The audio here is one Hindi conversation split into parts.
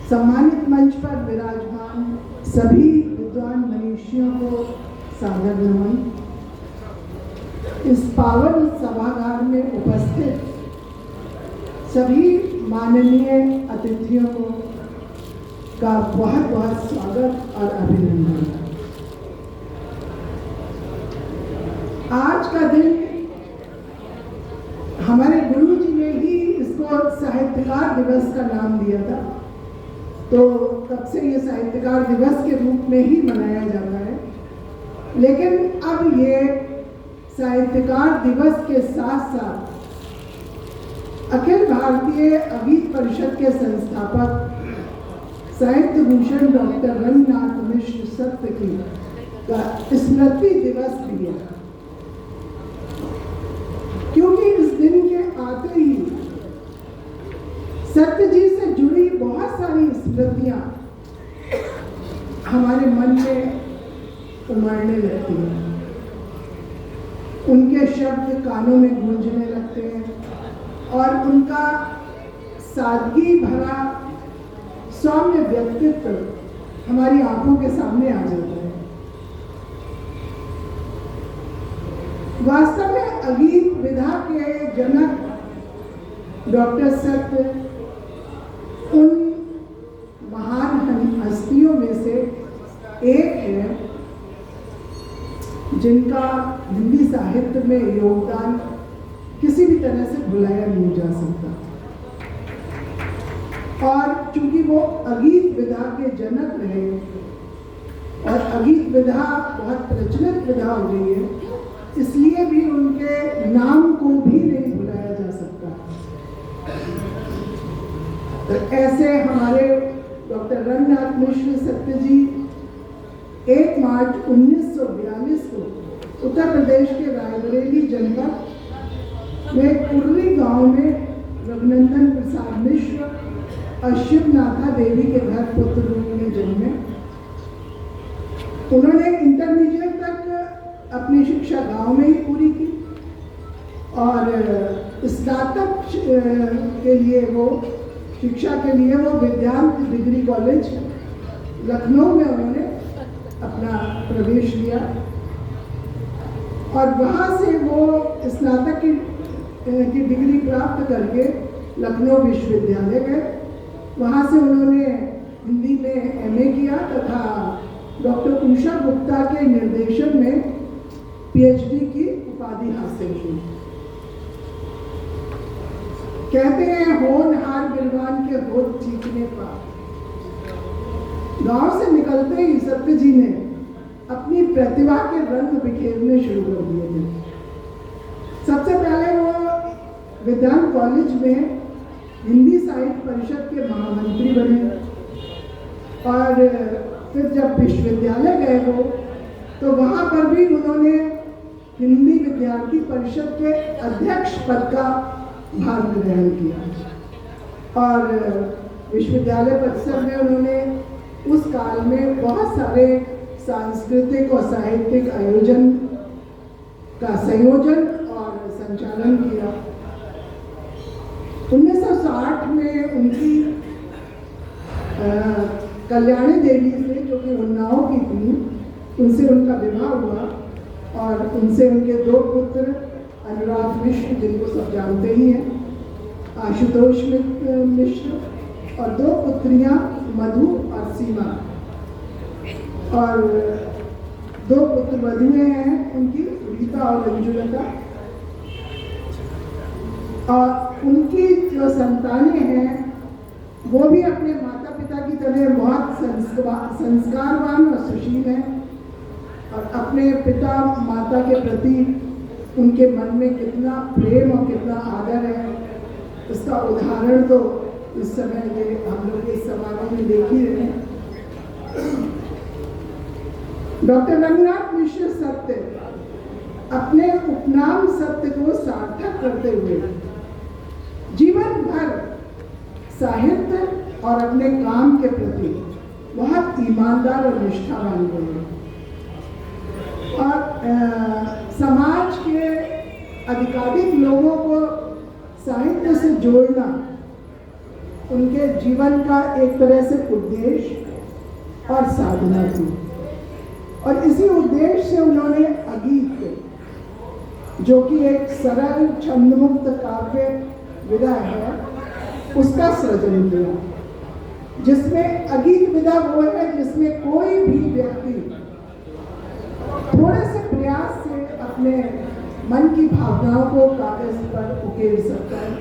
सम्मानित मंच पर विराजमान सभी विद्वान मनीषियों को सादर नमन। इस पावन सभागार में उपस्थित सभी माननीय अतिथियों को का बहुत बहुत स्वागत और अभिनंदन। आज का दिन हमारे गुरु जी ने ही इसको साहित्यकार दिवस का नाम दिया था, तो तब से ये साहित्यकार दिवस के रूप में ही मनाया जाता है। लेकिन अब ये साहित्यकार दिवस के साथ साथ अखिल भारतीय अगीत परिषद के संस्थापक साहित्य भूषण डॉक्टर रंगनाथ मिश्र सत्य की का स्मृति दिवस भी है, क्योंकि इस दिन के आते ही सत्य जी से जुड़ी बहुत सारी स्मृतियां हमारे मन में उमड़ने लगती हैं। उनके शब्द कानों में गूंजने लगते हैं और उनका सादगी भरा सौम्य व्यक्तित्व हमारी आंखों के सामने आ जाता है। वास्तव में अगीत विधा के जनक डॉक्टर सत्य उन महान हस्तियों में से एक है जिनका हिंदी साहित्य में योगदान किसी भी तरह से भुलाया नहीं जा सकता। और चूंकि वो अगीत विधा के जनक रहे और अगीत विधा बहुत प्रचलित विधा हो गई है, इसलिए भी उनके नाम को भी नहीं भुलाया जा सकता। तो ऐसे हमारे डॉक्टर रंगनाथ मिश्र सत्य जी 1 मार्च 1942 को उत्तर प्रदेश के रायबरेली जनपद में कुर्री गांव में रघुनंदन प्रसाद मिश्र और शिवनाथा देवी के घर पुत्र रूप में जन्मे। उन्होंने इंटरमीडिएट तक अपनी शिक्षा गांव में ही पूरी की और स्नातक के लिए वो शिक्षा के लिए वो विद्यांत डिग्री कॉलेज लखनऊ में उन्होंने अपना प्रवेश लिया और वहाँ से वो स्नातक की डिग्री प्राप्त करके लखनऊ विश्वविद्यालय गए। वहाँ से उन्होंने हिंदी में एमए किया तथा डॉक्टर उषा गुप्ता के निर्देशन में पीएचडी की उपाधि हासिल की। कहते हैं होनहार बिरवान के होठ चीखने पर। गांव से निकलते ही सत्य जी ने अपनी प्रतिभा के रंग बिखेरने शुरू कर दिए थे। सबसे पहले वो विज्ञान कॉलेज में हिंदी साहित्य परिषद के महामंत्री बने और फिर जब विश्वविद्यालय गए वो तो वहाँ पर भी उन्होंने हिंदी विद्यार्थी परिषद के अध्यक्ष पद का भार ग्रहण किया और विश्वविद्यालय परिसर में उन्होंने उस काल में बहुत सारे सांस्कृतिक और साहित्यिक आयोजन का संयोजन और संचालन किया। 1960 में उनकी कल्याणी देवी से, जो कि उन्नाव की थी, उनसे उनका विवाह हुआ और उनसे उनके 2 पुत्र अनुराग मिश्र, जिनको सब जानते ही हैं, आशुतोष मिश्र और 2 पुत्रियां मधु और सीमा और 2 पुत्र वधुएं हैं उनकी, रीता और रंजुलता। और उनकी जो संतानें हैं वो भी अपने माता पिता की तरह बहुत संस्कारवान और सुशील हैं और अपने पिता माता के प्रति उनके मन में कितना प्रेम और कितना आदर है, इसका उदाहरण तो इस समय ये हम लोग इस समारोह में देख ही रहे हैं। डॉक्टर रंगनाथ मिश्र सत्य अपने उपनाम सत्य को सार्थक करते हुए जीवन भर साहित्य और अपने काम के प्रति बहुत ईमानदार और निष्ठावान रहे और समाज के अधिकाधिक लोगों को साहित्य से जोड़ना उनके जीवन का एक तरह से उद्देश्य और साधना थी। और इसी उद्देश्य से उन्होंने अगीत, जो कि एक सरल छंदमुक्त काव्य विधा है, उसका सृजन किया, जिसमें अगीत विधा वो है जिसमें कोई भी व्यक्ति थोड़े से प्रयास से अपने मन की भावनाओं को कागज पर उकेर सकता है।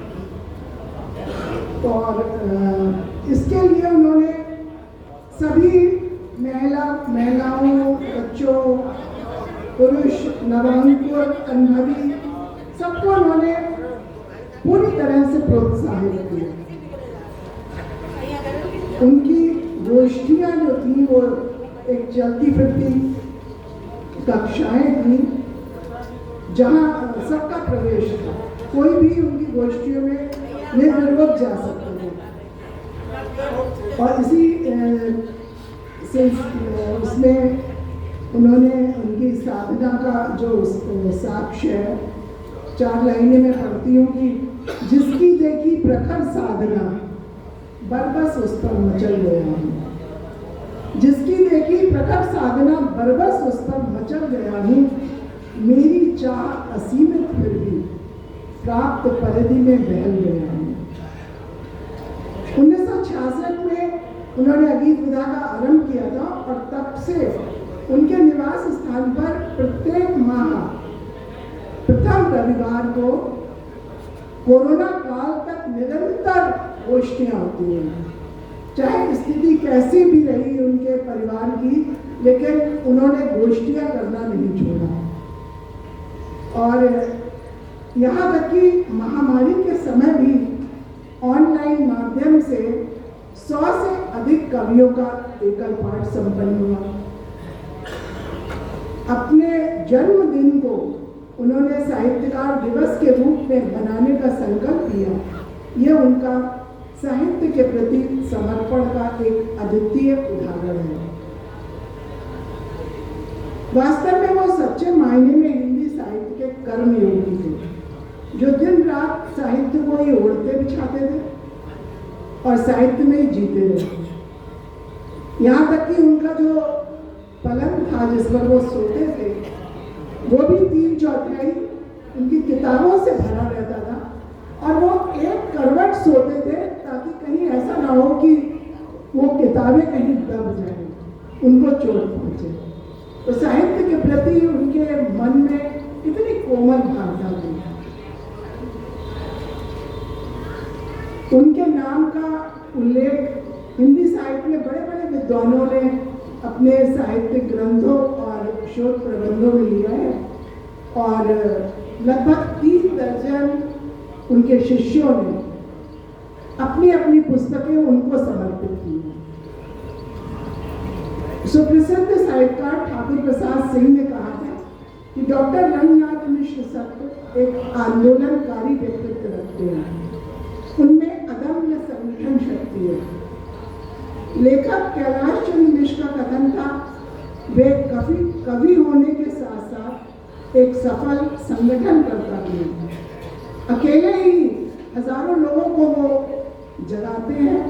और इसके लिए उन्होंने सभी महिलाओं, बच्चों, पुरुष, नवांकुर, अनुभवी, सबको उन्होंने पूरी तरह से प्रोत्साहित किया। उनकी गोष्ठियाँ जो थी वो एक चलती फिरती कक्षाएं थी, जहाँ सबका प्रवेश था, कोई भी उनकी गोष्ठियों में निर्विरोध जा सकते थे। और इसी उसमें उन्होंने उनकी साधना का जो साक्ष्य है, 4 लाइनें में पढ़ती हूँ कि जिसकी देखी प्रखर साधना बरबस उस पर मचल गया हूँ। जिसकी देखी प्रखर साधना बरबस उस पर मचल गया हूँ। मेरी चाह असीमित फिर भी प्राप्त परिधि में बहल गया हूँ। 1966 में उन्होंने अगीत विधा का आरंभ किया था और तब से उनके निवास स्थान पर प्रत्येक माह प्रथम रविवार को कोरोना काल तक निरंतर गोष्ठियाँ होती हैं। चाहे स्थिति कैसी भी रही उनके परिवार की, लेकिन उन्होंने गोष्ठियाँ करना नहीं छोड़ा। और यहाँ तक कि महामारी के समय भी ऑनलाइन माध्यम से 100 से अधिक कवियों का एकल पाठ संपन्न हुआ। अपने जन्मदिन को उन्होंने साहित्यकार दिवस के रूप में मनाने का संकल्प किया। यह उनका साहित्य के प्रति समर्पण का एक अद्वितीय उदाहरण है। वास्तव में वो सच्चे मायने में हिंदी साहित्य के कर्मयोगी थे, जो दिन रात साहित्य को ही ओढ़ते बिछाते थे और साहित्य में ही जीते रहे। यहाँ तक कि उनका जो पलंग था जिस पर वो सोते थे, वो भी 3/4 उनकी किताबों से भरा रहता था। और वो एक करवट सोते थे ताकि कहीं ऐसा ना हो कि वो किताबें कहीं दब जाएं, उनको चोट पहुंचे। तो साहित्य के प्रति उनके मन में इतनी कोमल भावना थी। उनके नाम का उल्लेख हिंदी साहित्य में बड़े बड़े विद्वानों ने अपने साहित्यिक ग्रंथों और शोध प्रबंधों में लिया है। और लगभग 3 दर्जन उनके शिष्यों ने अपनी अपनी पुस्तकें उनको समर्पित की हैं। सुप्रसिद्ध साहित्यकार ठाकुर प्रसाद सिंह ने कहा था कि डॉक्टर रंगनाथ मिश्र सत्य एक आंदोलनकारी व्यक्तित्व रखते हैं। उनमें अदम्य संगठन शक्ति है। लेखक कैलाश चंद्र मिश्र का कथन था, वे कवि होने के साथ साथ एक सफल संगठन करता भी। अकेले ही हजारों लोगों को वो जगाते हैं।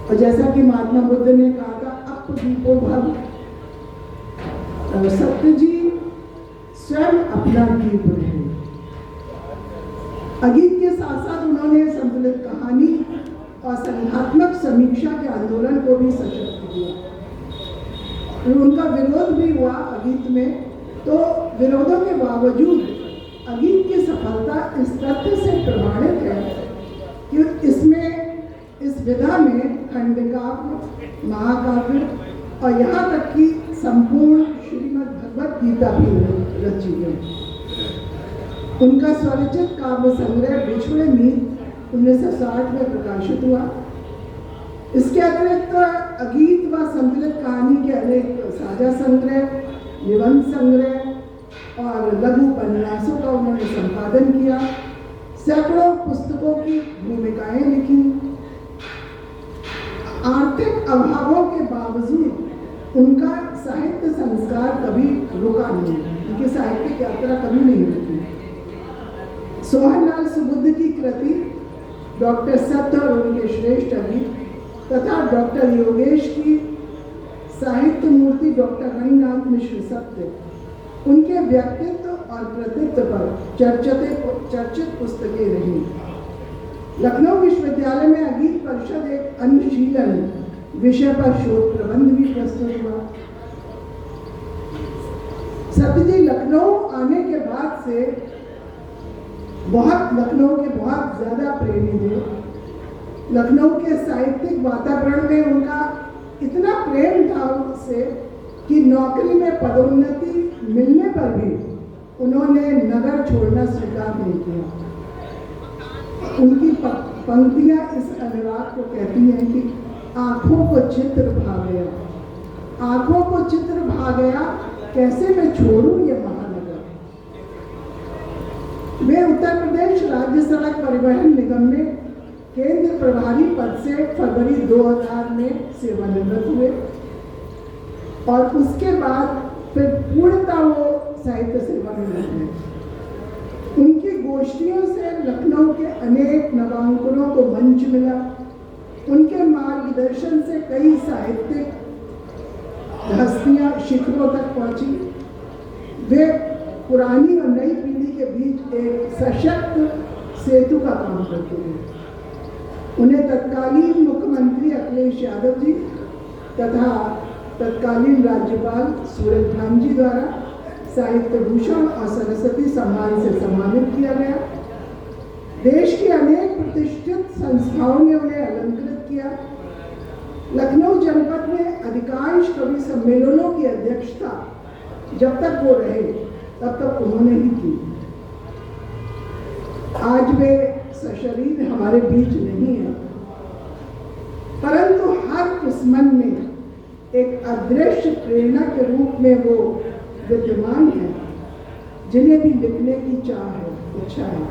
और जैसा कि महात्मा बुद्ध ने कहा था, अप दीपो भव, सत्य जी स्वयं अपना दीप रहे। अगीत के साथ साथ उन्होंने संतुलित कहानी और संज्ञात्मक समीक्षा के आंदोलन को भी सशक्त किया। उनका विरोध भी हुआ अगीत में, तो विरोधों के बावजूद अगीत की सफलता इस तथ्य से प्रमाणित है कि इस विधा में खंडकाव्य, महाकाव्य और यहाँ तक कि संपूर्ण श्रीमद् भगवत गीता भी रची गई। उनका स्वरचित काव्य संग्रह बिछुड़े मीत 1960 में प्रकाशित हुआ। इसके अतिरिक्त अगीत व संकलित कहानी के अनेक साझा संग्रह, निबंध संग्रह और लघु उपन्यासों का उन्होंने संपादन किया। सैकड़ों पुस्तकों की भूमिकाएं लिखी। आर्थिक अभावों के बावजूद उनका साहित्य संस्कार कभी रुका नहीं, उनकी साहित्यिक यात्रा कभी नहीं रुकी। सोहन लाल सुबुद्ध की कृति डॉक्टर सत्य और उनके श्रेष्ठ अभी तथा डॉक्टर योगेश की साहित्य मूर्ति डॉक्टर रंगनाथ मिश्र सत्य, उनके व्यक्तित्व और कृतित्व पर चर्चित पुस्तकें रही। लखनऊ विश्वविद्यालय में अगीत परिषद एक अनुशीलन विषय पर शोध प्रबंध भी प्रस्तुत हुआ। सत्य जी लखनऊ आने के बाद से लखनऊ के बहुत ज्यादा प्रेमी थे। लखनऊ के साहित्यिक वातावरण में उनका इतना प्रेम था उससे कि नौकरी में पदोन्नति मिलने पर भी उन्होंने नगर छोड़ना स्वीकार नहीं किया। उनकी पंक्तियां इस अनुराग को कहती हैं कि आंखों को चित्र भा गया, आंखों को चित्र भा गया, कैसे मैं छोड़ूं ये महानगर। वे उत्तर प्रदेश राज्य सड़क परिवहन निगम में केंद्र प्रभारी पद से फरवरी 2000 में सेवानिवृत्त हुए और उसके बाद फिर पूर्णतः वो साहित्य सेवा में लगे। उनकी गोष्ठियों से लखनऊ के अनेक नवांकुरों को मंच मिला। उनके मार्गदर्शन से कई साहित्यिक हस्तियां शिखरों तक पहुंची। वे पुरानी और नई पीढ़ी के बीच एक सशक्त सेतु का काम करते हैं। उन्हें तत्कालीन मुख्यमंत्री अखिलेश यादव जी तथा तत्कालीन राज्यपाल सूरज भान जी द्वारा साहित्य भूषण और सरस्वती सम्मान से सम्मानित किया गया। देश की अनेक प्रतिष्ठित संस्थाओं ने उन्हें अलंकृत किया। लखनऊ जनपद में अधिकांश कवि सम्मेलनों की अध्यक्षता जब तक वो रहे तब तक उन्होंने ही की। आज वे सशरीर हमारे बीच नहीं है, परंतु हर उस मन में एक अदृश्य प्रेरणा के रूप में वो विद्यमान है, जिन्हें भी लिखने की चाह है, इच्छा है।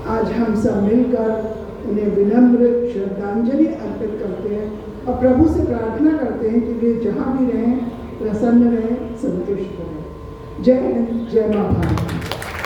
आज हम सब मिलकर उन्हें विनम्र श्रद्धांजलि अर्पित करते हैं और प्रभु से प्रार्थना करते हैं कि वे जहाँ भी रहें प्रसन्न रहें, संतुष्ट रहें। जय हिंद, जय मां भारत।